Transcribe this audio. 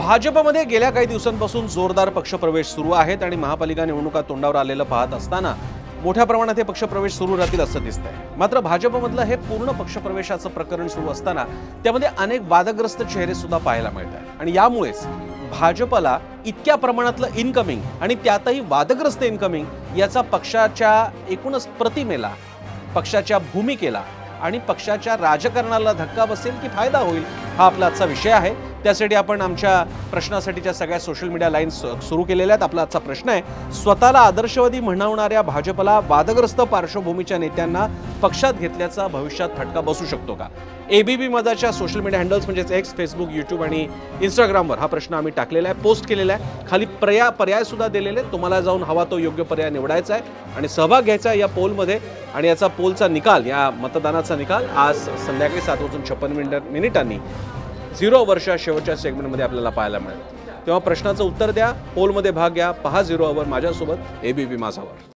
भाजपमध्ये गेल्या काही दिवसांपासून जोरदार पक्षप्रवेश सुरू आहेत आणि महापालिका निवडणुका तोंडावर आलेलं पाहत असताना मोठ्या प्रमाणात हे पक्षप्रवेश सुरू राहतील असं दिसतंय। मात्र भाजपमधलं हे पूर्ण पक्षप्रवेशाचं प्रकरण सुरू असताना त्यामध्ये अनेक वादग्रस्त चेहरे सुद्धा पाहायला मिळतात आणि यामुळेच भाजपला इतक्या प्रमाणातलं इनकमिंग आणि त्यातही वादग्रस्त इनकमिंग याचा पक्षाच्या एकूणच प्रतिमेला, पक्षाच्या भूमिकेला आणि पक्षाच्या राजकारणाला धक्का बसेल की फायदा होईल, हा आपला आजचा विषय आहे। त्यासाठी आपण आमच्या प्रश्नासाठीच्या सगळ्या सोशल मीडिया लाईन्स सुरू केलेल्या आहेत। आपला आजचा प्रश्न आहे, स्वतःला आदर्शवादी म्हणवणाऱ्या भाजपला वादग्रस्त पार्श्वभूमीच्या नेत्यांना पक्षात घेतल्याचा भविष्यात फटका बसू शकतो का? एबीपी माझाच्या सोशल मीडिया हँडल्स म्हणजेच एक्स, फेसबुक, यूट्यूब आणि इंस्टाग्रामवर हा प्रश्न आम्ही टाकलेला आहे, पोस्ट केलेला आहे। खाली पर्याय सुद्धा दिलेले आहेत, तुम्हाला जाऊन हवा तो योग्य पर्याय निवडायचा आहे आणि सहभाग घ्यायचा आहे या पोलमध्ये। आणि याचा पोलचा निकाल, या मतदानाचा निकाल आज संध्याकाळी 7:56 0 अवरच्या शेवटच्या सेगमेंटमध्ये आपल्याला पाहायला मिळेल। तेव्हा प्रश्नाचं उत्तर द्या, पोलमध्ये भाग घ्या, पहा 0 अवर माझ्यासोबत एबीपी माझावर।